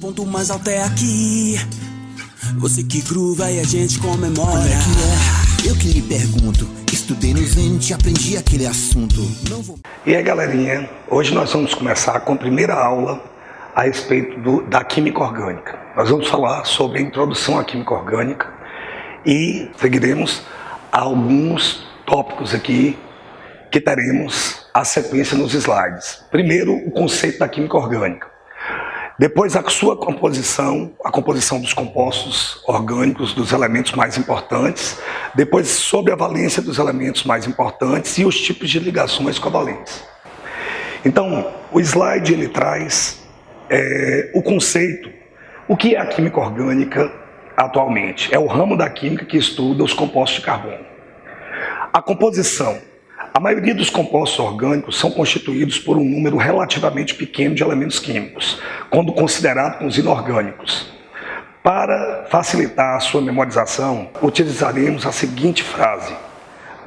ponto mais alto é aqui. Você que gruva e a gente comemora. Como é que é? Eu que lhe pergunto. Estudei no Zenit, aprendi aquele assunto. E aí, galerinha, hoje nós vamos começar com a primeira aula a respeito da química orgânica. Nós vamos falar sobre a introdução à química orgânica e seguiremos alguns tópicos aqui que teremos a sequência nos slides. Primeiro, o conceito da química orgânica. Depois, a sua composição, a composição dos compostos orgânicos, dos elementos mais importantes. Depois, sobre a valência dos elementos mais importantes e os tipos de ligações covalentes. Então, o slide ele traz o conceito. O que é a química orgânica atualmente? É o ramo da química que estuda os compostos de carbono. A composição. A maioria dos compostos orgânicos são constituídos por um número relativamente pequeno de elementos químicos, quando considerados como os inorgânicos. Para facilitar a sua memorização, utilizaremos a seguinte frase: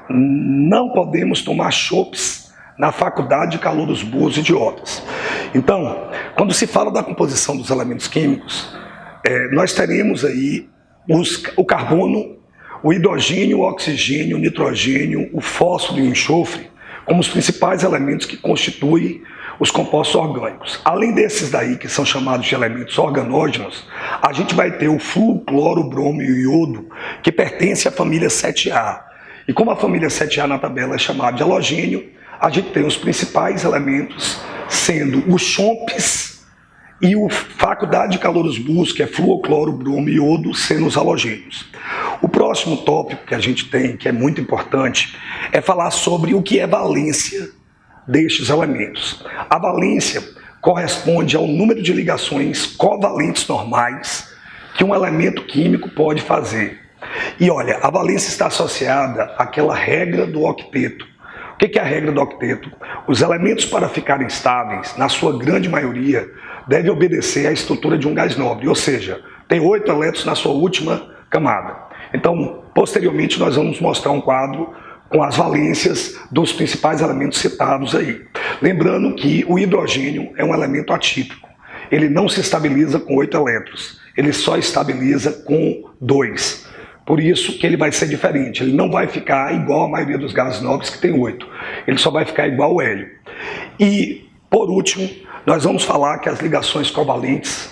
não podemos tomar chopes na faculdade de Calouros Burros, idiotas. Então, quando se fala da composição dos elementos químicos, nós teremos aí o carbono, o hidrogênio, o oxigênio, o nitrogênio, o fósforo e o enxofre como os principais elementos que constituem os compostos orgânicos. Além desses daí, que são chamados de elementos organógenos, a gente vai ter o flúor, cloro, bromo e o iodo, que pertence à família 7A. E como a família 7A na tabela é chamada de halogênio, a gente tem os principais elementos sendo os chompes e o faculdade de Calouros Burros, que é flúor, cloro, bromo e iodo, sendo os halogênios. O próximo tópico que a gente tem, que é muito importante, é falar sobre o que é valência destes elementos. A valência corresponde ao número de ligações covalentes normais que um elemento químico pode fazer. E olha, a valência está associada àquela regra do octeto. O que é a regra do octeto? Os elementos, para ficarem estáveis, na sua grande maioria, devem obedecer à estrutura de um gás nobre, ou seja, tem 8 elétrons na sua última camada. Então, posteriormente, nós vamos mostrar um quadro com as valências dos principais elementos citados aí. Lembrando que o hidrogênio é um elemento atípico. Ele não se estabiliza com 8 elétrons, ele só estabiliza com 2. Por isso que ele vai ser diferente, ele não vai ficar igual a maioria dos gases nobres que tem 8. Ele só vai ficar igual ao hélio. E, por último, nós vamos falar que as ligações covalentes,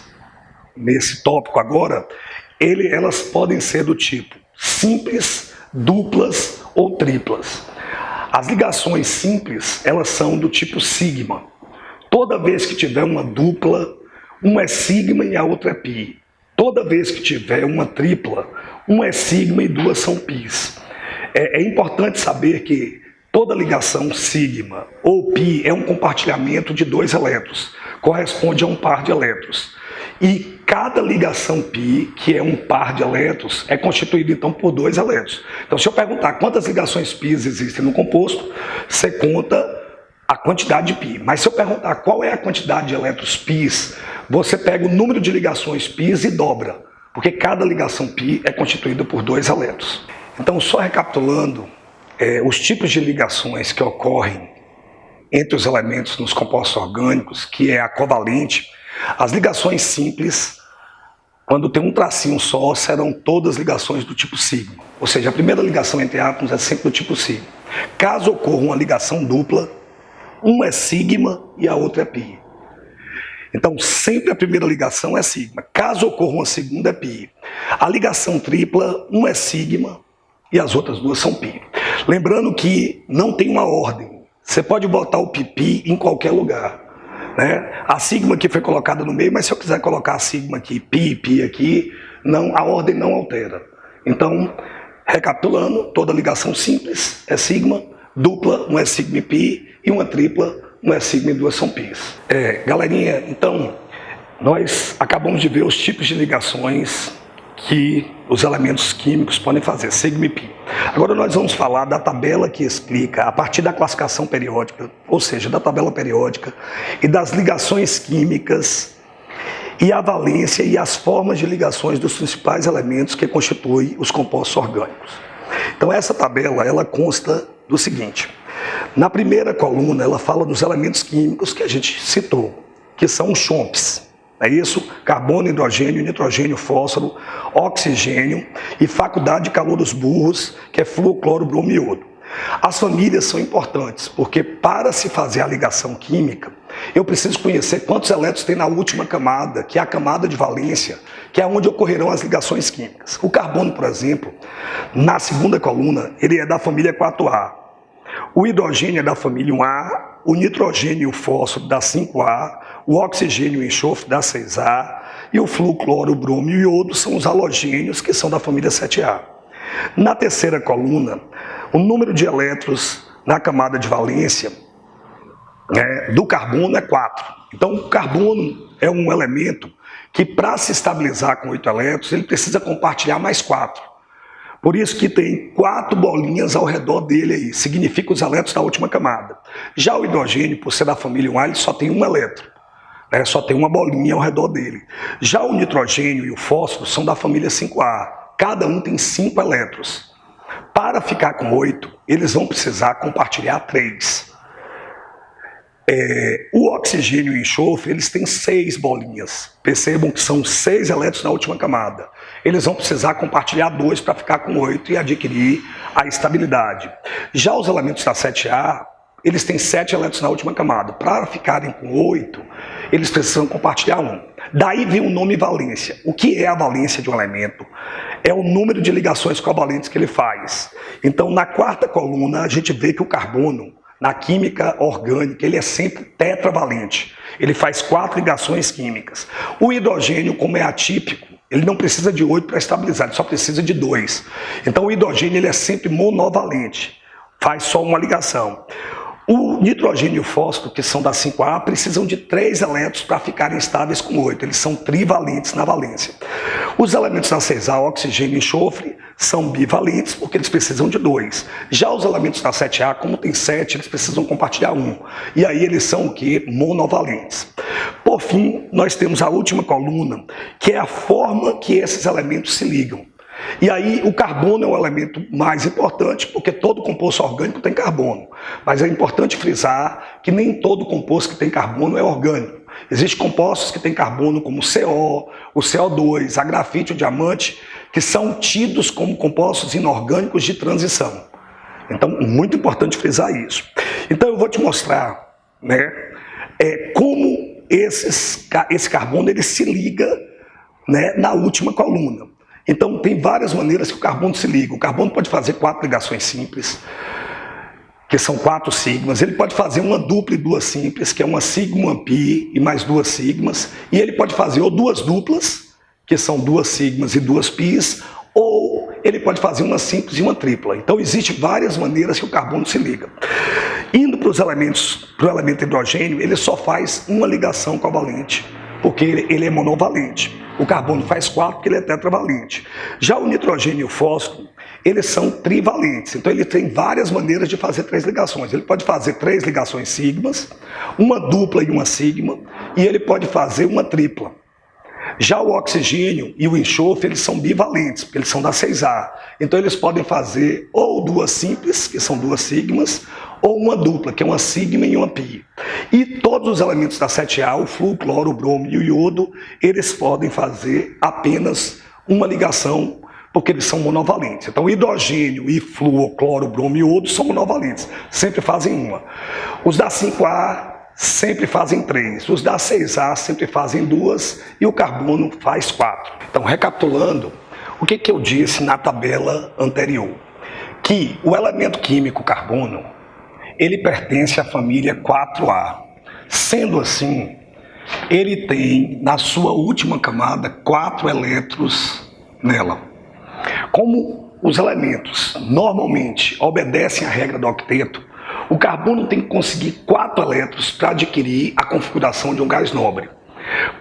nesse tópico agora, elas podem ser do tipo simples, duplas ou triplas. As ligações simples, elas são do tipo sigma. Toda vez que tiver uma dupla, uma é sigma e a outra é pi. Toda vez que tiver uma tripla, uma é sigma e duas são pis. É importante saber que toda ligação sigma ou pi é um compartilhamento de 2 elétrons, corresponde a um par de elétrons. E cada ligação π, que é um par de elétrons, é constituída então por 2 elétrons. Então, se eu perguntar quantas ligações π existem no composto, você conta a quantidade de π. Mas se eu perguntar qual é a quantidade de elétrons π, você pega o número de ligações π e dobra, porque cada ligação π é constituída por 2 elétrons. Então, só recapitulando, os tipos de ligações que ocorrem entre os elementos nos compostos orgânicos, que é a covalente. As ligações simples, quando tem um tracinho só, serão todas ligações do tipo sigma. Ou seja, a primeira ligação entre átomos é sempre do tipo sigma. Caso ocorra uma ligação dupla, uma é sigma e a outra é pi. Então, sempre a primeira ligação é sigma. Caso ocorra uma segunda, é pi. A ligação tripla, uma é sigma e as outras 2 são pi. Lembrando que não tem uma ordem. Você pode botar o pi em qualquer lugar. A sigma aqui foi colocada no meio, mas se eu quiser colocar a sigma aqui, pi aqui, não, a ordem não altera. Então, recapitulando, toda ligação simples é sigma, dupla, uma é sigma e pi, e uma tripla, uma é sigma e 2 são pis. Galerinha, então, nós acabamos de ver os tipos de ligações que os elementos químicos podem fazer, sigma e pi. Agora nós vamos falar da tabela que explica, a partir da classificação periódica, ou seja, da tabela periódica, e das ligações químicas, e a valência e as formas de ligações dos principais elementos que constituem os compostos orgânicos. Então essa tabela, ela consta do seguinte: na primeira coluna, ela fala dos elementos químicos que a gente citou, que são os chompes. É isso? Carbono, hidrogênio, nitrogênio, fósforo, oxigênio e faculdade de calor dos burros, que é flúor, cloro, bromo e iodo. As famílias são importantes, porque para se fazer a ligação química, eu preciso conhecer quantos elétrons tem na última camada, que é a camada de valência, que é onde ocorrerão as ligações químicas. O carbono, por exemplo, na segunda coluna, ele é da família 4A. O hidrogênio é da família 1A, o nitrogênio e o fósforo da 5A, o oxigênio e o enxofre da 6A, e o flúor, cloro, o bromo e o iodo são os halogênios, que são da família 7A. Na terceira coluna, o número de elétrons na camada de valência do carbono é 4. Então, o carbono é um elemento que, para se estabilizar com 8 elétrons, ele precisa compartilhar mais 4. Por isso que tem 4 bolinhas ao redor dele aí, significa os elétrons da última camada. Já o hidrogênio, por ser da família 1A, ele só tem um elétron, só tem uma bolinha ao redor dele. Já o nitrogênio e o fósforo são da família 5A, cada um tem 5 elétrons. Para ficar com 8, eles vão precisar compartilhar 3. O oxigênio e o enxofre, eles têm 6 bolinhas. Percebam que são 6 elétrons na última camada. Eles vão precisar compartilhar 2 para ficar com 8 e adquirir a estabilidade. Já os elementos da 7A, eles têm 7 elétrons na última camada. Para ficarem com 8, eles precisam compartilhar 1. Daí vem o nome valência. O que é a valência de um elemento? É o número de ligações covalentes que ele faz. Então, na quarta coluna, a gente vê que o carbono, na química orgânica, ele é sempre tetravalente. Ele faz 4 ligações químicas. O hidrogênio, como é atípico, ele não precisa de 8 para estabilizar, ele só precisa de 2. Então, o hidrogênio ele é sempre monovalente, faz só uma ligação. O nitrogênio e o fósforo, que são da 5A, precisam de 3 elétrons para ficarem estáveis com 8. Eles são trivalentes na valência. Os elementos da 6A, oxigênio e enxofre, são bivalentes porque eles precisam de 2. Já os elementos da 7A, como tem 7, eles precisam compartilhar 1. E aí eles são o quê? Monovalentes. Por fim, nós temos a última coluna, que é a forma que esses elementos se ligam. E aí o carbono é o elemento mais importante, porque todo composto orgânico tem carbono. Mas é importante frisar que nem todo composto que tem carbono é orgânico. Existem compostos que têm carbono como o CO, o CO2, a grafite, o diamante, que são tidos como compostos inorgânicos de transição. Então, muito importante frisar isso. Então eu vou te mostrar, como esse carbono ele se liga, na última coluna. Então, tem várias maneiras que o carbono se liga. O carbono pode fazer 4 ligações simples, que são 4 sigmas. Ele pode fazer uma dupla e 2 simples, que é uma sigma, uma pi e mais 2 sigmas. E ele pode fazer ou 2 duplas, que são 2 sigmas e 2 pis, ou ele pode fazer uma simples e uma tripla. Então, existem várias maneiras que o carbono se liga. Indo para os elementos, para o elemento hidrogênio, ele só faz uma ligação covalente, porque ele é monovalente. O carbono faz 4 porque ele é tetravalente. Já o nitrogênio e o fósforo, eles são trivalentes. Então ele tem várias maneiras de fazer 3 ligações. Ele pode fazer 3 ligações sigmas, uma dupla e uma sigma, e ele pode fazer uma tripla. Já o oxigênio e o enxofre, eles são bivalentes, porque eles são da 6A. Então eles podem fazer ou 2 simples, que são 2 sigmas, ou uma dupla, que é uma sigma e uma pi. E todos os elementos da 7A, o flúor, cloro, o bromo e o iodo, eles podem fazer apenas uma ligação, porque eles são monovalentes. Então hidrogênio e flúor, cloro, bromo e iodo são monovalentes, sempre fazem uma. Os da 5A sempre fazem 3, os da 6A sempre fazem 2 e o carbono faz 4. Então, recapitulando, o que eu disse na tabela anterior? Que o elemento químico carbono, ele pertence à família 4A. Sendo assim, ele tem na sua última camada 4 elétrons nela. Como os elementos normalmente obedecem à regra do octeto, o carbono tem que conseguir 4 elétrons para adquirir a configuração de um gás nobre.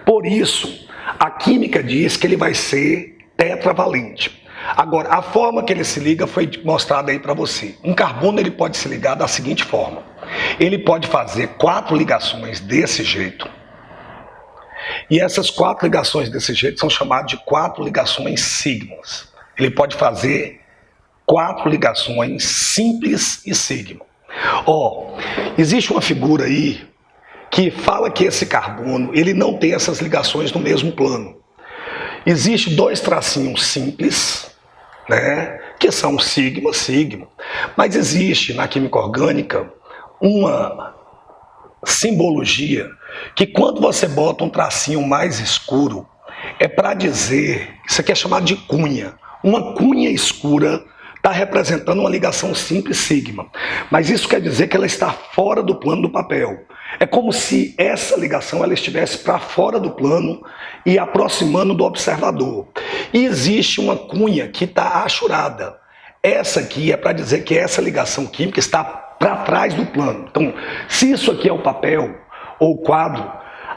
Por isso, a química diz que ele vai ser tetravalente. Agora, a forma que ele se liga foi mostrada aí para você. Um carbono ele pode se ligar da seguinte forma. Ele pode fazer 4 ligações desse jeito. E essas 4 ligações desse jeito são chamadas de 4 ligações sigmas. Ele pode fazer 4 ligações simples e sigma. Existe uma figura aí que fala que esse carbono ele não tem essas ligações no mesmo plano. Existem dois tracinhos simples, né, que são sigma, sigma, mas existe na química orgânica uma simbologia que quando você bota um tracinho mais escuro, é para dizer, isso aqui é chamado de cunha, uma cunha escura está representando uma ligação simples sigma, mas isso quer dizer que ela está fora do plano do papel. É como se essa ligação ela estivesse para fora do plano e aproximando do observador. E existe uma cunha que está achurada. Essa aqui é para dizer que essa ligação química está para trás do plano. Então, se isso aqui é o papel ou o quadro,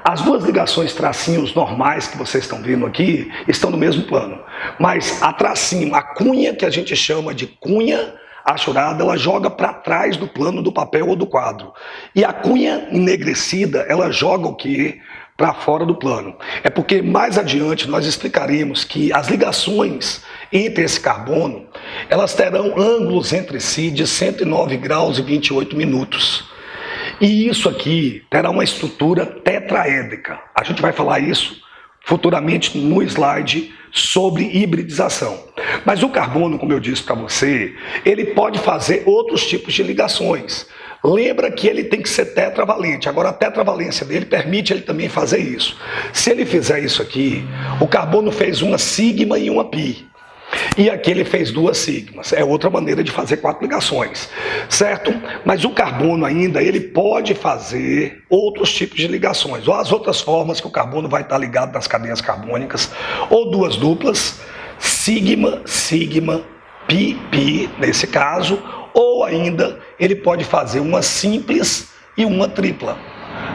as duas ligações tracinhos normais que vocês estão vendo aqui estão no mesmo plano. Mas a tracinho, a cunha que a gente chama de cunha achurada, ela joga para trás do plano do papel ou do quadro. E a cunha enegrecida, ela joga o quê? Para fora do plano. É porque mais adiante nós explicaremos que as ligações entre esse carbono, elas terão ângulos entre si de 109 graus e 28 minutos. E isso aqui terá uma estrutura tetraédrica. A gente vai falar isso futuramente no slide sobre hibridização. Mas o carbono, como eu disse para você, ele pode fazer outros tipos de ligações. Lembra que ele tem que ser tetravalente. Agora a tetravalência dele permite ele também fazer isso. Se ele fizer isso aqui, o carbono fez uma sigma e uma pi. E aqui ele fez duas sigmas. É outra maneira de fazer 4 ligações, certo? Mas o carbono ainda, ele pode fazer outros tipos de ligações. Ou as outras formas que o carbono vai estar ligado nas cadeias carbônicas, ou duas duplas, sigma, sigma, pi, pi, nesse caso, ou ainda ele pode fazer uma simples e uma tripla.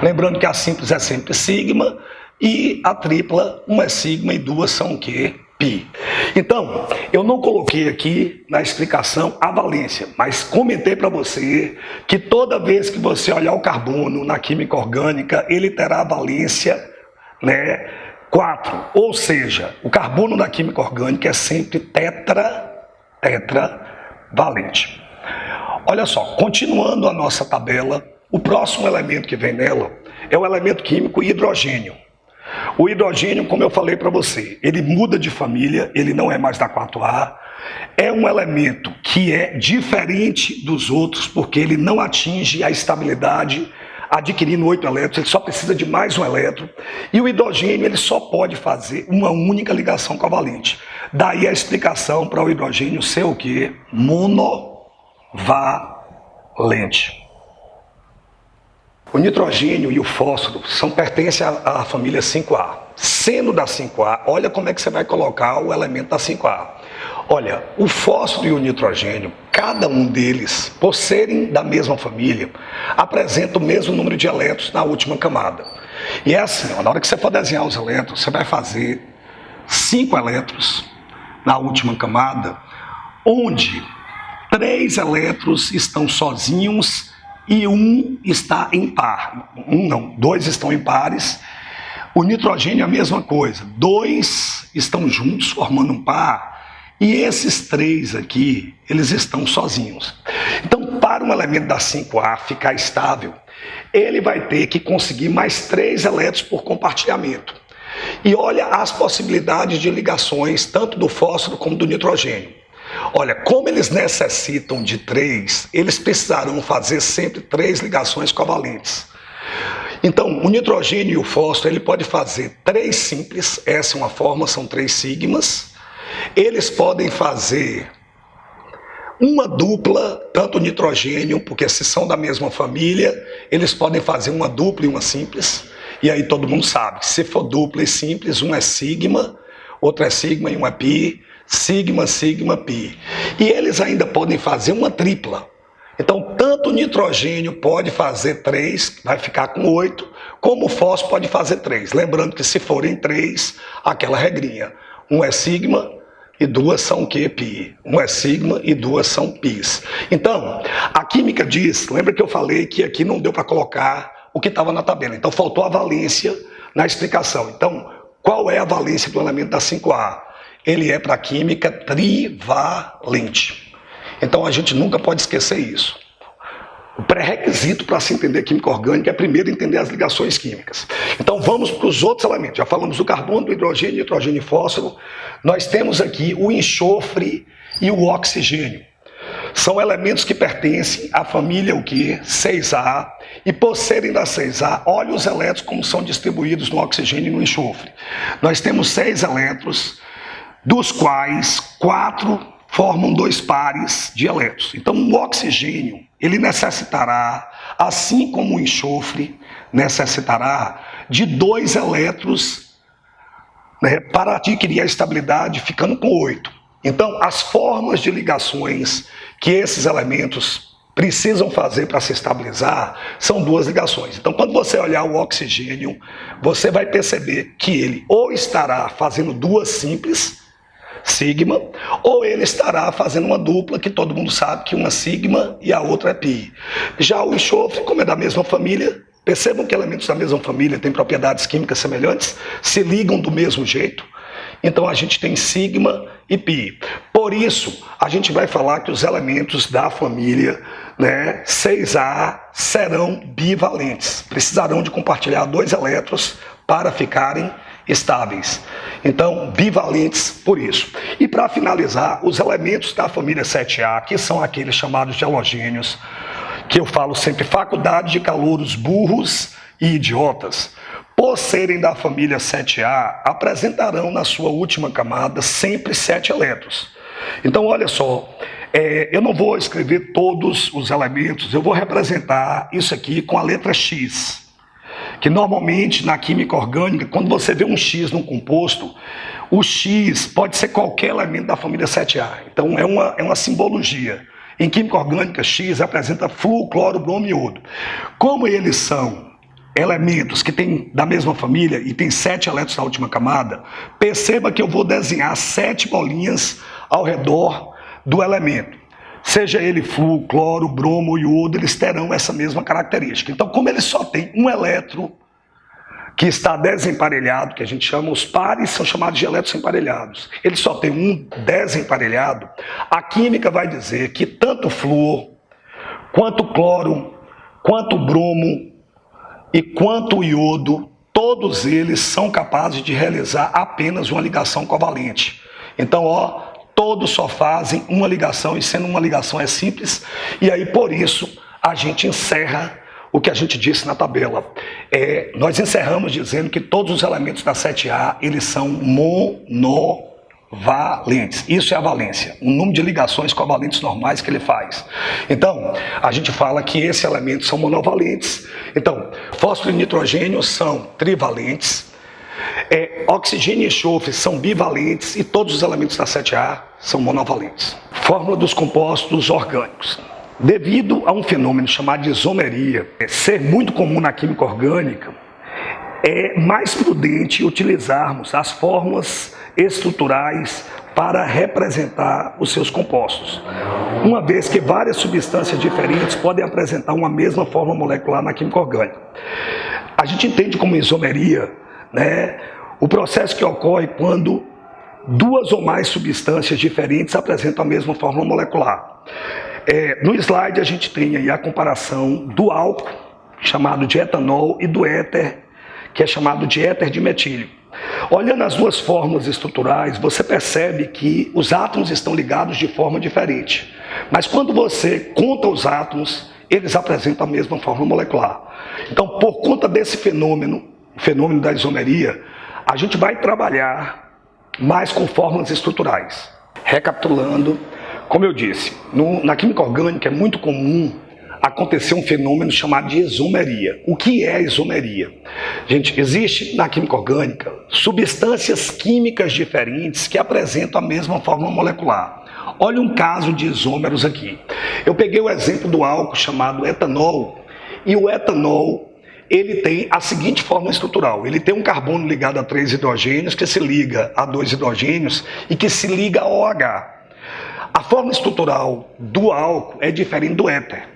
Lembrando que a simples é sempre sigma e a tripla, uma é sigma e duas são o quê? Pi. Então, eu não coloquei aqui na explicação a valência, mas comentei para você que toda vez que você olhar o carbono na química orgânica, ele terá a valência, né, 4. Ou seja, o carbono da química orgânica é sempre tetravalente. Olha só, continuando a nossa tabela, o próximo elemento que vem nela é o elemento químico hidrogênio. O hidrogênio, como eu falei para você, ele muda de família, ele não é mais da 4A, é um elemento que é diferente dos outros porque ele não atinge a estabilidade adquirindo 8 elétrons, ele só precisa de mais um elétron, e o hidrogênio ele só pode fazer uma única ligação covalente. Daí a explicação para o hidrogênio ser o quê? Monovalente. O nitrogênio e o fósforo pertencem à família 5A. Sendo da 5A, olha como é que você vai colocar o elemento da 5A. Olha, o fósforo e o nitrogênio, cada um deles, por serem da mesma família, apresenta o mesmo número de elétrons na última camada. E é assim, ó, na hora que você for desenhar os elétrons, você vai fazer 5 elétrons na última camada, onde 3 elétrons estão sozinhos e 1 está em par. 2 estão em pares. O nitrogênio é a mesma coisa. 2 estão juntos formando um par. E esses 3 aqui, eles estão sozinhos. Então, para um elemento da 5A ficar estável, ele vai ter que conseguir mais 3 elétrons por compartilhamento. E olha as possibilidades de ligações, tanto do fósforo como do nitrogênio. Olha, como eles necessitam de 3, eles precisarão fazer sempre 3 ligações covalentes. Então, o nitrogênio e o fósforo, ele pode fazer 3 simples, essa é uma forma, são 3 sigmas. Eles podem fazer uma dupla, tanto o nitrogênio, porque se são da mesma família, eles podem fazer uma dupla e uma simples. E aí todo mundo sabe, se for dupla e simples, um é sigma, outro é sigma e um é pi. Sigma, sigma, pi. E eles ainda podem fazer uma tripla. Então, tanto o nitrogênio pode fazer 3, vai ficar com 8, como o fósforo pode fazer 3. Lembrando que se forem 3, aquela regrinha. Um é sigma e 2 são o quê? Pi. Um é sigma e 2 são pis. Então, a química diz, lembra que eu falei que aqui não deu para colocar o que estava na tabela. Então, faltou a valência na explicação. Então, qual é a valência do elemento da 5A? Ele é para a química trivalente. Então a gente nunca pode esquecer isso. O pré-requisito para se entender química orgânica é primeiro entender as ligações químicas. Então vamos para os outros elementos. Já falamos do carbono, do hidrogênio, nitrogênio e fósforo. Nós temos aqui o enxofre e o oxigênio. São elementos que pertencem à família o quê? 6A. E por serem da 6A, olha os elétrons como são distribuídos no oxigênio e no enxofre. Nós temos 6 elétrons, dos quais 4 formam 2 pares de elétrons. Então o oxigênio, ele necessitará, assim como o enxofre necessitará, de 2 elétrons, né, para adquirir a estabilidade, ficando com 8. Então, as formas de ligações que esses elementos precisam fazer para se estabilizar são 2 ligações. Então, quando você olhar o oxigênio, você vai perceber que ele ou estará fazendo 2 simples, sigma, ou ele estará fazendo uma dupla, que todo mundo sabe que uma sigma e a outra é pi. Já o enxofre, como é da mesma família, percebam que elementos da mesma família têm propriedades químicas semelhantes, se ligam do mesmo jeito. Então a gente tem sigma e pi. Por isso, a gente vai falar que os elementos da família, né, 6A serão bivalentes. Precisarão de compartilhar 2 elétrons para ficarem estáveis. Então, bivalentes por isso. E para finalizar, os elementos da família 7A, que são aqueles chamados de halogênios, que eu falo sempre, faculdade de calouros burros e idiotas, por serem da família 7A, apresentarão na sua última camada sempre 7 elétrons. Então, olha só, eu não vou escrever todos os elementos, eu vou representar isso aqui com a letra X. Que normalmente na química orgânica, quando você vê um X num composto, o X pode ser qualquer elemento da família 7A. Então é uma simbologia. Em química orgânica, X representa flúor, cloro, bromo e iodo. Como eles são elementos que têm da mesma família e tem 7 elétrons na última camada, perceba que eu vou desenhar 7 bolinhas ao redor do elemento. Seja ele flúor, cloro, bromo ou iodo, eles terão essa mesma característica. Então, como ele só tem um elétron que está desemparelhado, que a gente chama, os pares são chamados de elétrons emparelhados, ele só tem um desemparelhado, a química vai dizer que tanto flúor, quanto cloro, quanto bromo e quanto iodo, todos eles são capazes de realizar apenas uma ligação covalente. Então, ó, todos só fazem uma ligação, e sendo uma ligação é simples, e aí por isso a gente encerra o que a gente disse na tabela. Nós encerramos dizendo que todos os elementos da 7A, eles são monovalentes. Isso é a valência, o número de ligações covalentes normais que ele faz. Então, a gente fala que esses elementos são monovalentes. Então, fósforo e nitrogênio são trivalentes. Oxigênio e enxofre são bivalentes e todos os elementos da 7A são monovalentes. Fórmula dos compostos orgânicos. Devido a um fenômeno chamado de isomeria ser muito comum na química orgânica, é mais prudente utilizarmos as fórmulas estruturais para representar os seus compostos, uma vez que várias substâncias diferentes podem apresentar uma mesma fórmula molecular na química orgânica. A gente entende como isomeria, né, o processo que ocorre quando 2 ou mais substâncias diferentes apresentam a mesma fórmula molecular. No slide a gente tem aí a comparação do álcool, chamado de etanol, e do éter, que é chamado de éter de metílio. Olhando as 2 fórmulas estruturais, você percebe que os átomos estão ligados de forma diferente. Mas quando você conta os átomos, eles apresentam a mesma fórmula molecular. Então, por conta desse fenômeno da isomeria, a gente vai trabalhar mais com fórmulas estruturais. Recapitulando, como eu disse, na química orgânica é muito comum acontecer um fenômeno chamado de isomeria. O que é isomeria? Gente, existe na química orgânica substâncias químicas diferentes que apresentam a mesma fórmula molecular. Olha um caso de isômeros aqui. Eu peguei o exemplo do álcool chamado etanol, e o etanol, ele tem a seguinte forma estrutural. Ele tem um carbono ligado a 3 hidrogênios, que se liga a 2 hidrogênios e que se liga a OH. A forma estrutural do álcool é diferente do éter.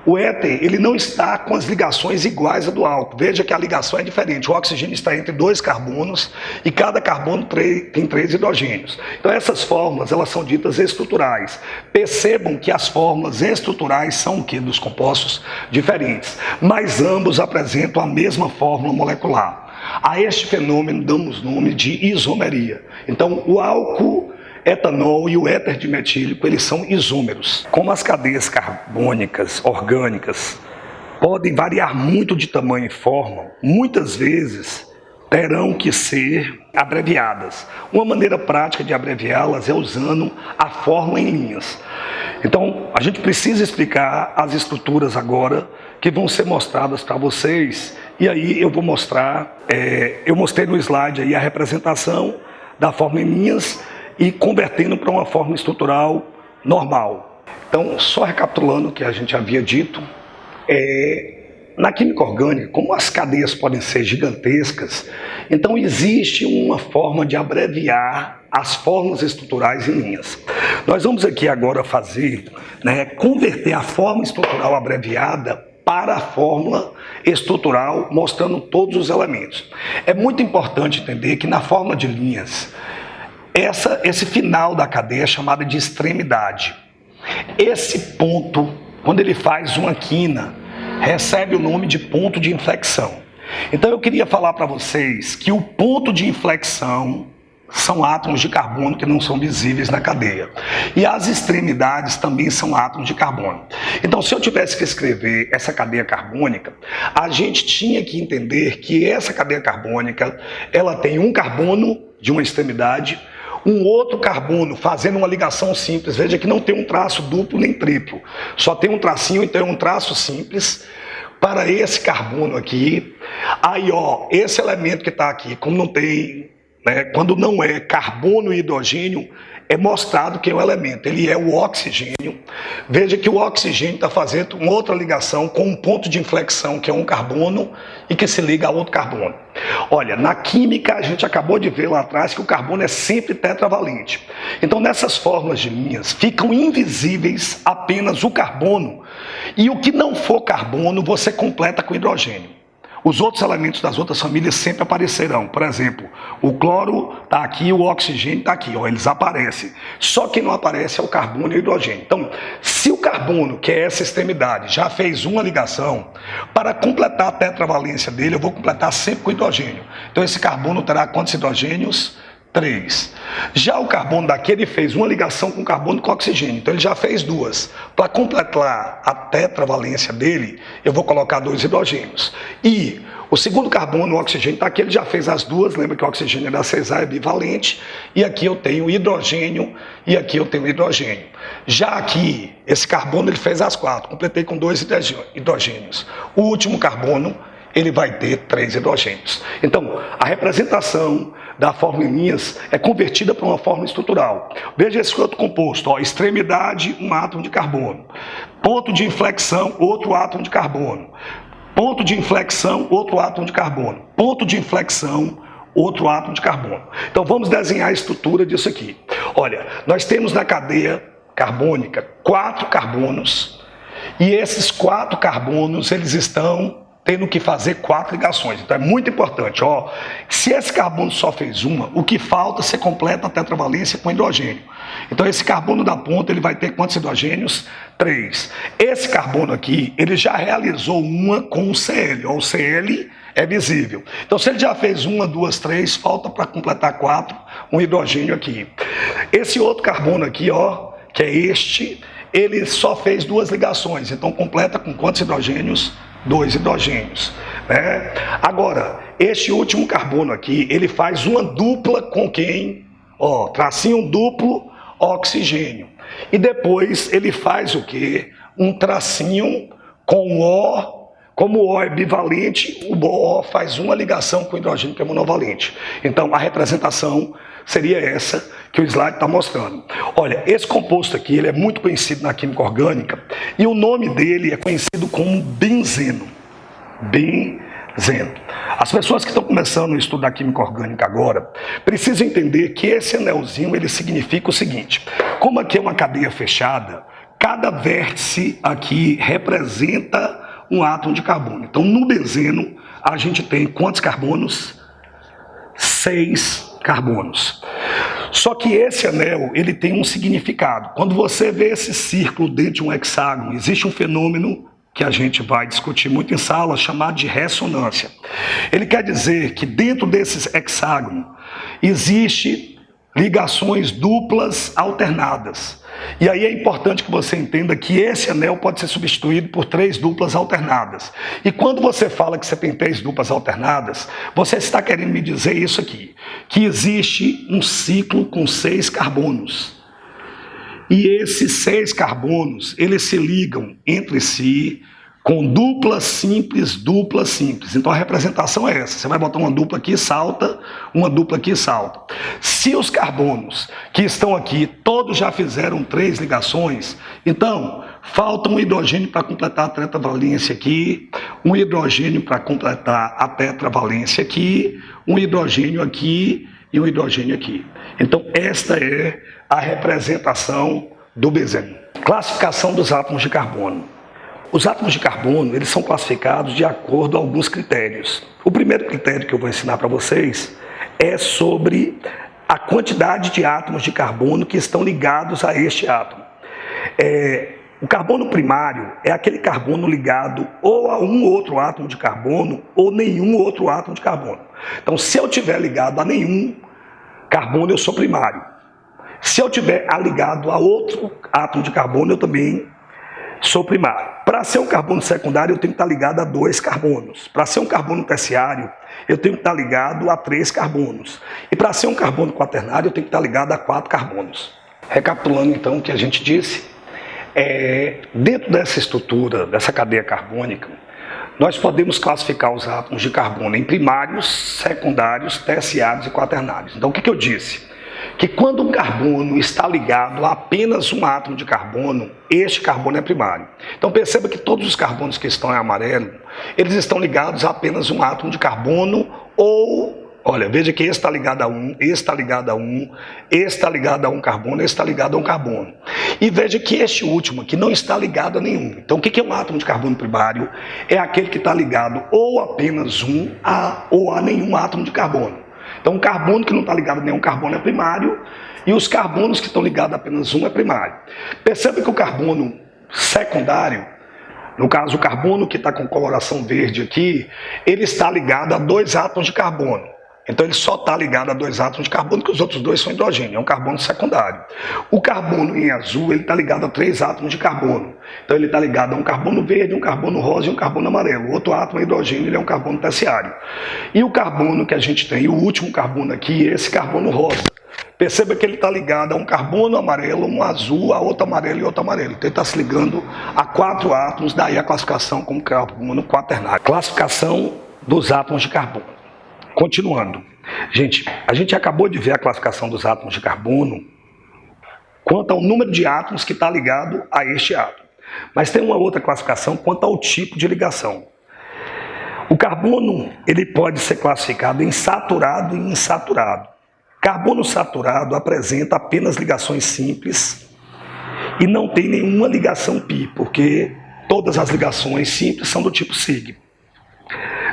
O éter, ele não está com as ligações iguais a do álcool. Veja que a ligação é diferente. O oxigênio está entre 2 carbonos e cada carbono tem 3 hidrogênios. Então essas fórmulas, elas são ditas estruturais. Percebam que as fórmulas estruturais são o quê? Dos compostos diferentes, mas ambos apresentam a mesma fórmula molecular. A este fenômeno damos nome de isomeria. Então o álcool, etanol e o éter dimetílico, eles são isômeros. Como as cadeias carbônicas orgânicas podem variar muito de tamanho e forma, muitas vezes terão que ser abreviadas. Uma maneira prática de abreviá-las é usando a fórmula em linhas. Então, a gente precisa explicar as estruturas agora que vão ser mostradas para vocês. E aí eu vou mostrar, eu mostrei no slide aí a representação da fórmula em linhas e convertendo para uma forma estrutural normal. Então, só recapitulando o que a gente havia dito, na química orgânica, como as cadeias podem ser gigantescas, então existe uma forma de abreviar as fórmulas estruturais em linhas. Nós vamos aqui agora fazer, converter a forma estrutural abreviada para a fórmula estrutural, mostrando todos os elementos. É muito importante entender que na fórmula de linhas, esse final da cadeia é chamado de extremidade. Esse ponto, quando ele faz uma quina, recebe o nome de ponto de inflexão. Então eu queria falar para vocês que o ponto de inflexão são átomos de carbono que não são visíveis na cadeia. E as extremidades também são átomos de carbono. Então, se eu tivesse que escrever essa cadeia carbônica, a gente tinha que entender que essa cadeia carbônica, ela tem um carbono de uma extremidade, um outro carbono fazendo uma ligação simples. Veja que não tem um traço duplo nem triplo, só tem um tracinho, então é um traço simples para esse carbono aqui. Aí, ó, esse elemento que está aqui, como não tem, quando não é carbono e hidrogênio, é mostrado que é um elemento, ele é o oxigênio. Veja que o oxigênio está fazendo uma outra ligação com um ponto de inflexão, que é um carbono, e que se liga a outro carbono. Olha, na química a gente acabou de ver lá atrás que o carbono é sempre tetravalente. Então nessas fórmulas de linhas ficam invisíveis apenas o carbono, e o que não for carbono você completa com hidrogênio. Os outros elementos das outras famílias sempre aparecerão. Por exemplo, o cloro está aqui, o oxigênio está aqui, ó, eles aparecem. Só que não aparece é o carbono e o hidrogênio. Então, se o carbono, que é essa extremidade, já fez uma ligação, para completar a tetravalência dele, eu vou completar sempre com hidrogênio. Então, esse carbono terá quantos hidrogênios? 3. Já o carbono daqui, ele fez uma ligação com carbono com oxigênio, então ele já fez 2. Para completar a tetravalência dele, eu vou colocar 2 hidrogênios. E o segundo carbono, o oxigênio, está aqui, ele já fez as 2, lembra que o oxigênio era 6A, é bivalente, e aqui eu tenho hidrogênio, e aqui eu tenho hidrogênio. Já aqui, esse carbono, ele fez as 4, completei com 2 hidrogênios. O último carbono, ele vai ter 3 hidrogênios. Então, a representação da fórmula em linhas é convertida para uma fórmula estrutural. Veja esse outro composto, ó, extremidade, um átomo de carbono. Ponto de inflexão, outro átomo de carbono. Ponto de inflexão, outro átomo de carbono. Ponto de inflexão, outro átomo de carbono. Então vamos desenhar a estrutura disso aqui. Olha, nós temos na cadeia carbônica 4 carbonos, e esses 4 carbonos, eles estão tendo que fazer 4 ligações. Então é muito importante, ó, se esse carbono só fez uma, o que falta você completa a tetravalência com hidrogênio. Então esse carbono da ponta, ele vai ter quantos hidrogênios? 3. Esse carbono aqui, ele já realizou uma com o Cl, ó, o Cl é visível. Então se ele já fez 1, 2, 3, falta para completar 4, um hidrogênio aqui. Esse outro carbono aqui, ó, que é este, ele só fez 2 ligações, então completa com quantos hidrogênios? 2 hidrogênios. Agora, este último carbono aqui, ele faz uma dupla com quem? Ó, tracinho duplo, oxigênio. E depois ele faz o quê? Um tracinho com O. Como o O é bivalente, o O faz uma ligação com o hidrogênio que é monovalente. Então, a representação seria essa que o slide está mostrando. Olha, esse composto aqui, ele é muito conhecido na química orgânica, e o nome dele é conhecido como benzeno. Benzeno. As pessoas que estão começando a estudar química orgânica agora, precisam entender que esse anelzinho, ele significa o seguinte: como aqui é uma cadeia fechada, cada vértice aqui representa um átomo de carbono. Então, no benzeno, a gente tem quantos carbonos? 6 carbonos. Só que esse anel, ele tem um significado. Quando você vê esse círculo dentro de um hexágono, existe um fenômeno que a gente vai discutir muito em sala, chamado de ressonância. Ele quer dizer que dentro desses hexágonos existe ligações duplas alternadas. E aí é importante que você entenda que esse anel pode ser substituído por 3 duplas alternadas. E quando você fala que você tem 3 duplas alternadas, você está querendo me dizer isso aqui, que existe um ciclo com 6 carbonos. E esses 6 carbonos, eles se ligam entre si com dupla simples, dupla simples. Então a representação é essa. Você vai botar uma dupla aqui e salta, uma dupla aqui e salta. Se os carbonos que estão aqui, todos já fizeram 3 ligações, então falta um hidrogênio para completar a tetravalência aqui, um hidrogênio para completar a tetravalência aqui, um hidrogênio aqui e um hidrogênio aqui. Então esta é a representação do benzeno. Classificação dos átomos de carbono. Os átomos de carbono, eles são classificados de acordo a alguns critérios. O primeiro critério que eu vou ensinar para vocês é sobre a quantidade de átomos de carbono que estão ligados a este átomo. O carbono primário é aquele carbono ligado ou a um outro átomo de carbono ou nenhum outro átomo de carbono. Então, se eu tiver ligado a nenhum carbono, eu sou primário. Se eu tiver ligado a outro átomo de carbono, eu também sou primário. Para ser um carbono secundário, eu tenho que estar ligado a 2 carbonos. Para ser um carbono terciário, eu tenho que estar ligado a 3 carbonos. E para ser um carbono quaternário, eu tenho que estar ligado a 4 carbonos. Recapitulando então o que a gente disse, dentro dessa estrutura, dessa cadeia carbônica, nós podemos classificar os átomos de carbono em primários, secundários, terciários e quaternários. Então o que eu disse? Que quando um carbono está ligado a apenas um átomo de carbono, este carbono é primário. Então perceba que todos os carbonos que estão em amarelo, eles estão ligados a apenas um átomo de carbono ou, olha, veja que esse está ligado a um, esse está ligado a um, esse está ligado a um carbono, esse está ligado a um carbono. E veja que este último aqui não está ligado a nenhum. Então o que é um átomo de carbono primário? É aquele que está ligado ou apenas ou a nenhum átomo de carbono. Então, um carbono que não está ligado a nenhum carbono é primário, e os carbonos que estão ligados a apenas um é primário. Perceba que o carbono secundário, no caso o carbono que está com coloração verde aqui, ele está ligado a 2 átomos de carbono. Então ele só está ligado a 2 átomos de carbono, porque os outros 2 são hidrogênio, é um carbono secundário. O carbono em azul, ele está ligado a 3 átomos de carbono. Então ele está ligado a um carbono verde, um carbono rosa e um carbono amarelo. O outro átomo é hidrogênio, ele é um carbono terciário. E o carbono que a gente tem, o último carbono aqui, esse carbono rosa. Perceba que ele está ligado a um carbono amarelo, um azul, a outro amarelo e outro amarelo. Então ele está se ligando a 4 átomos, daí a classificação como carbono quaternário. Classificação dos átomos de carbono. Continuando, gente, a gente acabou de ver a classificação dos átomos de carbono quanto ao número de átomos que está ligado a este átomo. Mas tem uma outra classificação quanto ao tipo de ligação. O carbono, ele pode ser classificado em saturado e insaturado. Carbono saturado apresenta apenas ligações simples e não tem nenhuma ligação pi, porque todas as ligações simples são do tipo sig.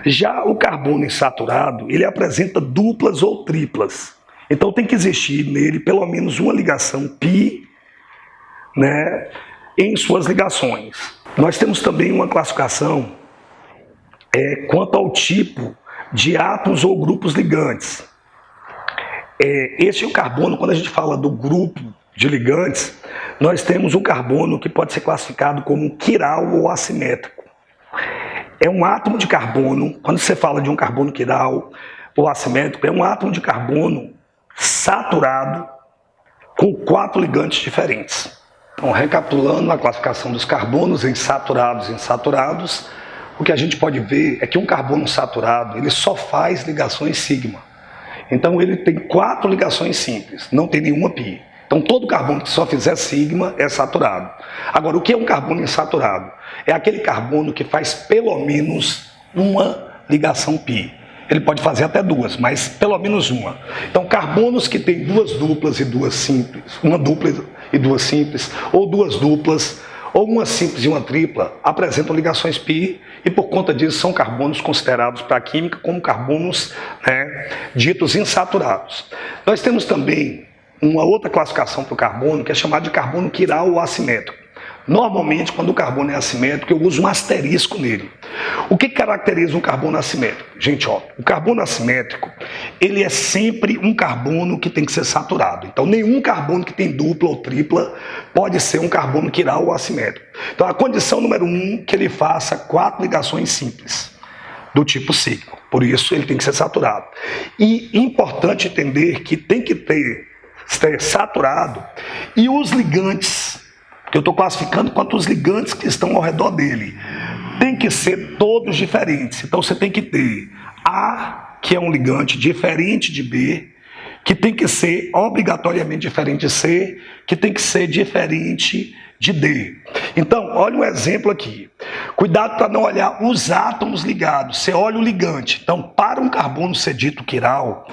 Já o carbono insaturado, ele apresenta duplas ou triplas. Então tem que existir nele pelo menos uma ligação pi, né, em suas ligações. Nós temos também uma classificação quanto ao tipo de átomos ou grupos ligantes. Esse é o carbono, quando a gente fala do grupo de ligantes, nós temos o carbono que pode ser classificado como quiral ou assimétrico. É um átomo de carbono, quando você fala de um carbono quiral ou assimétrico, é um átomo de carbono saturado com 4 ligantes diferentes. Então, recapitulando a classificação dos carbonos em saturados e insaturados, o que a gente pode ver é que um carbono saturado, ele só faz ligações sigma. Então ele tem 4 ligações simples, não tem nenhuma pi. Então todo carbono que só fizer sigma é saturado. Agora, o que é um carbono insaturado? É aquele carbono que faz pelo menos uma ligação pi. ele pode fazer até duas, mas pelo menos uma. Então, carbonos que têm duas duplas e duas simples, uma dupla e duas simples, ou duas duplas, ou uma simples e uma tripla, apresentam ligações pi e, por conta disso, são carbonos considerados para a química como carbonos, né, ditos insaturados. Nós temos também uma outra classificação para o carbono, que é chamada de carbono quiral ou assimétrico. Normalmente, quando o carbono é assimétrico, eu uso um asterisco nele. O que caracteriza um carbono assimétrico? Gente, ó, o carbono assimétrico, ele é sempre um carbono que tem que ser saturado. Então, nenhum carbono que tem dupla ou tripla pode ser um carbono quiral ou assimétrico. Então, a condição número 1 é que ele faça 4 ligações simples, do tipo sigma. Por isso, ele tem que ser saturado. E importante entender que tem que ser saturado e os ligantes, que eu estou classificando quanto os ligantes que estão ao redor dele, tem que ser todos diferentes. Então você tem que ter A, que é um ligante diferente de B, que tem que ser obrigatoriamente diferente de C, que tem que ser diferente de D. Então, olha um exemplo aqui. Cuidado para não olhar os átomos ligados, você olha o ligante. Então, para um carbono ser dito quiral,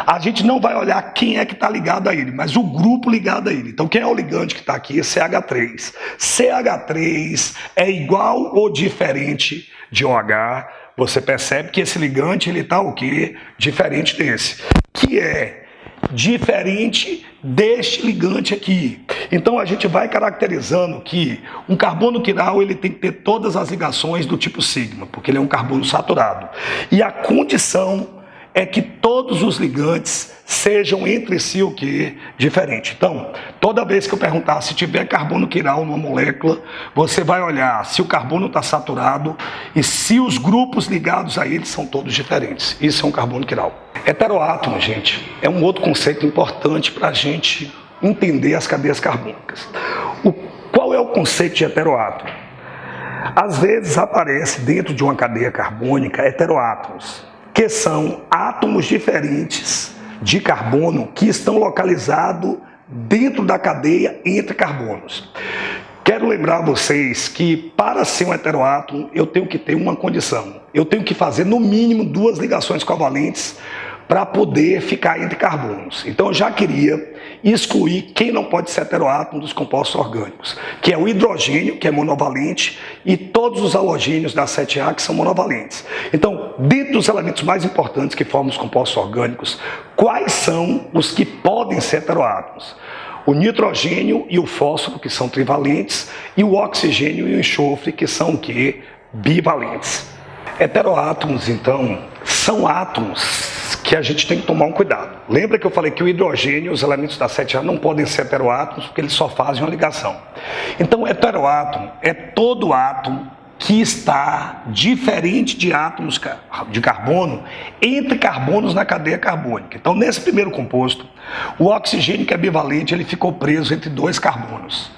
a gente não vai olhar quem é que está ligado a ele, mas o grupo ligado a ele. Então, quem é o ligante que está aqui é CH3. CH3 é igual ou diferente de OH. Você percebe que esse ligante ele está o quê? Diferente desse, que é diferente deste ligante aqui. Então a gente vai caracterizando que um carbono quiral ele tem que ter todas as ligações do tipo sigma, porque ele é um carbono saturado. E a condição é que todos os ligantes sejam entre si o quê? Diferente. Então, toda vez que eu perguntar se tiver carbono quiral numa molécula, você vai olhar se o carbono está saturado e se os grupos ligados a ele são todos diferentes. Isso é um carbono quiral. Heteroátomo, gente, é um outro conceito importante para a gente entender as cadeias carbônicas. Qual é o conceito de heteroátomo? Às vezes aparece dentro de uma cadeia carbônica heteroátomos, que são átomos diferentes de carbono que estão localizados dentro da cadeia entre carbonos. Quero lembrar vocês que para ser um heteroátomo eu tenho que ter uma condição. Eu tenho que fazer no mínimo 2 ligações covalentes para poder ficar entre carbonos. Então eu já queria excluir quem não pode ser heteroátomo dos compostos orgânicos, que é o hidrogênio, que é monovalente, e todos os halogênios da 7A, que são monovalentes. Então, dentro dos elementos mais importantes que formam os compostos orgânicos, quais são os que podem ser heteroátomos? O nitrogênio e o fósforo, que são trivalentes, e o oxigênio e o enxofre, que são o quê? Bivalentes. Heteroátomos, então, são átomos que a gente tem que tomar um cuidado. Lembra que eu falei que o hidrogênio e os elementos da 7A não podem ser heteroátomos porque eles só fazem uma ligação. Então, heteroátomo é todo átomo que está diferente de átomos de carbono entre carbonos na cadeia carbônica. Então, nesse primeiro composto, o oxigênio, que é bivalente, ele ficou preso entre 2 carbonos.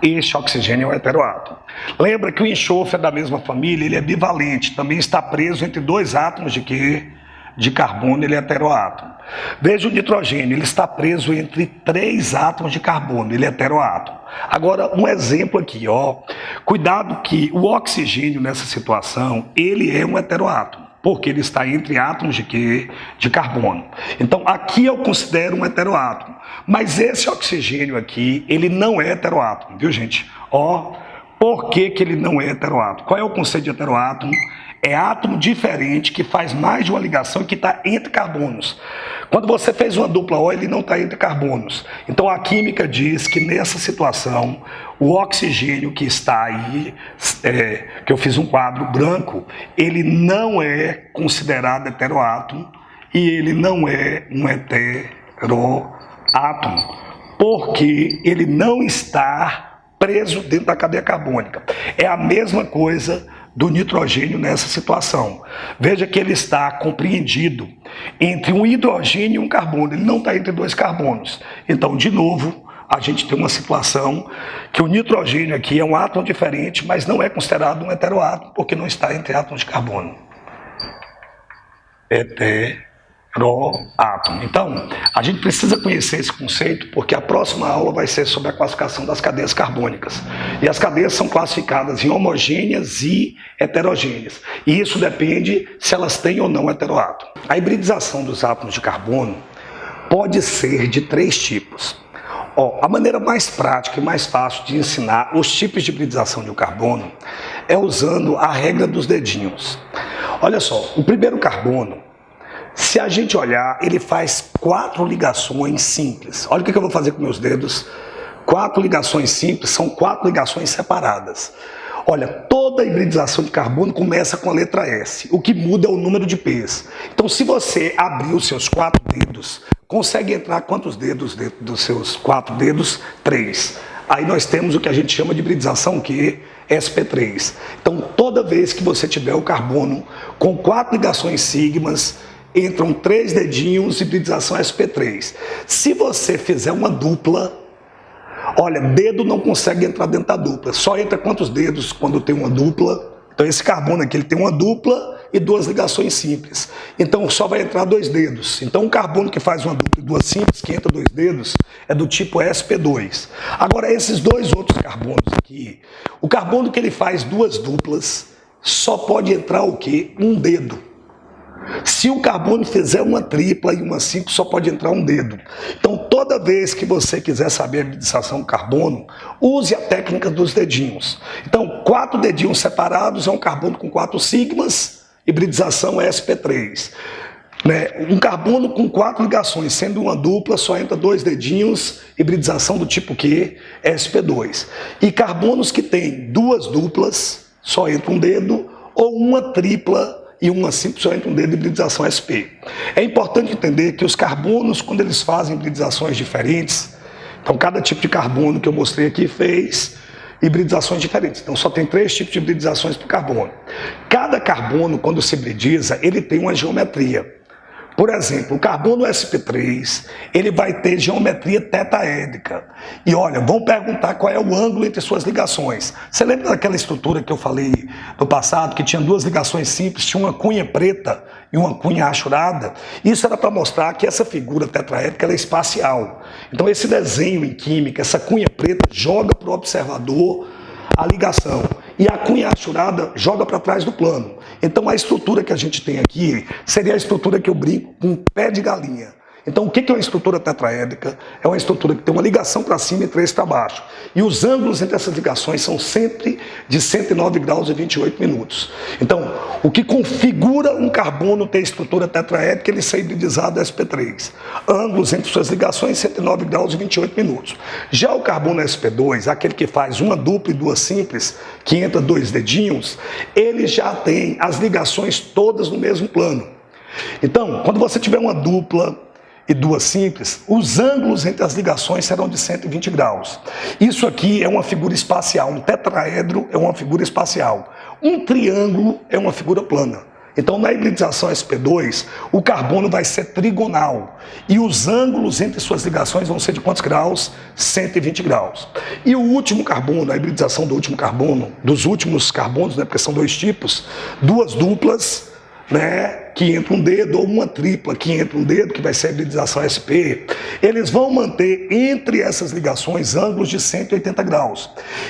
Este oxigênio é um heteroátomo. Lembra que o enxofre é da mesma família, ele é bivalente, também está preso entre 2 átomos de quê? De carbono, ele é heteroátomo. Veja o nitrogênio, ele está preso entre 3 átomos de carbono, ele é heteroátomo. Agora, um exemplo aqui, ó. Cuidado que o oxigênio nessa situação, ele é um heteroátomo, porque ele está entre átomos de quê? De carbono. Então, aqui eu considero um heteroátomo. Mas esse oxigênio aqui, ele não é heteroátomo, viu, gente? Ó, por que que ele não é heteroátomo? Qual é o conceito de heteroátomo? É átomo diferente que faz mais de uma ligação e que está entre carbonos. Quando você fez uma dupla O, ele não está entre carbonos. Então a química diz que nessa situação, o oxigênio que está aí, que eu fiz um quadro branco, ele não é considerado heteroátomo e ele não é um heteroátomo, porque ele não está preso dentro da cadeia carbônica. É a mesma coisa do nitrogênio nessa situação. Veja que ele está compreendido entre um hidrogênio e um carbono, ele não está entre 2 carbonos. Então, de novo, a gente tem uma situação que o nitrogênio aqui é um átomo diferente, mas não é considerado um heteroátomo, porque não está entre átomos de carbono. Heteroátomo. heteroátomo. Então, a gente precisa conhecer esse conceito porque a próxima aula vai ser sobre a classificação das cadeias carbônicas. E as cadeias são classificadas em homogêneas e heterogêneas. E isso depende se elas têm ou não heteroátomo. A hibridização dos átomos de carbono pode ser de 3 tipos. A maneira mais prática e mais fácil de ensinar os tipos de hibridização de um carbono é usando a regra dos dedinhos. Olha só, o primeiro carbono, se a gente olhar, ele faz 4 ligações simples. Olha o que eu vou fazer com meus dedos. 4 ligações simples são 4 ligações separadas. Olha, toda hibridização de carbono começa com a letra S. O que muda é o número de P's. Então, se você abrir os seus 4 dedos, consegue entrar quantos dedos dentro dos seus 4 dedos? 3. Aí nós temos o que a gente chama de hibridização que sp3. Então, toda vez que você tiver o carbono com 4 ligações sigmas, entram 3 dedinhos, hibridização sp3. Se você fizer uma dupla, olha, dedo não consegue entrar dentro da dupla. Só entra quantos dedos quando tem uma dupla? Então esse carbono aqui ele tem uma dupla e 2 ligações simples. Então só vai entrar 2 dedos. Então um carbono que faz uma dupla e 2 simples, que entra 2 dedos, é do tipo sp2. Agora esses 2 outros carbonos aqui, o carbono que ele faz 2 duplas, só pode entrar o quê? Um dedo. Se o carbono fizer uma tripla e uma simples, só pode entrar um dedo. Então, toda vez que você quiser saber a hibridização do carbono, use a técnica dos dedinhos. Então, 4 dedinhos separados é um carbono com 4 sigmas, hibridização sp3. Um carbono com 4 ligações, sendo uma dupla, só entra 2 dedinhos, hibridização do tipo Q, sp2. E carbonos que têm 2 duplas, só entra um dedo, ou uma tripla, e uma simples só entra um dedo de hibridização sp. É importante entender que os carbonos, quando eles fazem hibridizações diferentes, então cada tipo de carbono que eu mostrei aqui fez hibridizações diferentes. Então só tem 3 tipos de hibridizações para o carbono. Cada carbono, quando se hibridiza, ele tem uma geometria. Por exemplo, o carbono sp3, ele vai ter geometria tetaédrica. E olha, vão perguntar qual é o ângulo entre suas ligações. Você lembra daquela estrutura que eu falei no passado, que tinha 2 ligações simples, tinha uma cunha preta e uma cunha rachurada? Isso era para mostrar que essa figura tetraédrica ela é espacial. Então esse desenho em química, essa cunha preta joga para o observador a ligação. E a cunha rachurada joga para trás do plano. Então a estrutura que a gente tem aqui seria a estrutura que eu brinco com pé de galinha. Então o que é uma estrutura tetraédrica? É uma estrutura que tem uma ligação para cima e 3 para baixo. E os ângulos entre essas ligações são sempre de 109 graus e 28 minutos. Então, o que configura um carbono ter estrutura tetraédrica é ele ser hibridizado sp3. Ângulos entre suas ligações 109 graus e 28 minutos. Já o carbono sp2, aquele que faz uma dupla e 2 simples, que entra 2 dedinhos, ele já tem as ligações todas no mesmo plano. Então, quando você tiver uma dupla e 2 simples, os ângulos entre as ligações serão de 120 graus. Isso aqui é uma figura espacial, um tetraedro é uma figura espacial. Um triângulo é uma figura plana. Então, na hibridização sp2, o carbono vai ser trigonal. E os ângulos entre suas ligações vão ser de quantos graus? 120 graus. E o último carbono, a hibridização do último carbono, dos últimos carbonos, porque são 2 tipos, 2 duplas, que entra um dedo, ou uma tripla que entra um dedo, que vai ser a hibridização sp, eles vão manter entre essas ligações ângulos de 180 graus.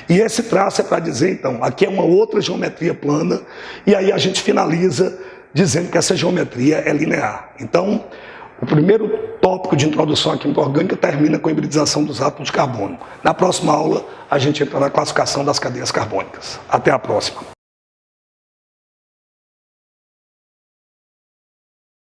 E esse traço é para dizer, então, aqui é uma outra geometria plana, e aí a gente finaliza dizendo que essa geometria é linear. Então, o primeiro tópico de introdução à química orgânica termina com a hibridização dos átomos de carbono. Na próxima aula, a gente entra na classificação das cadeias carbônicas. Até a próxima.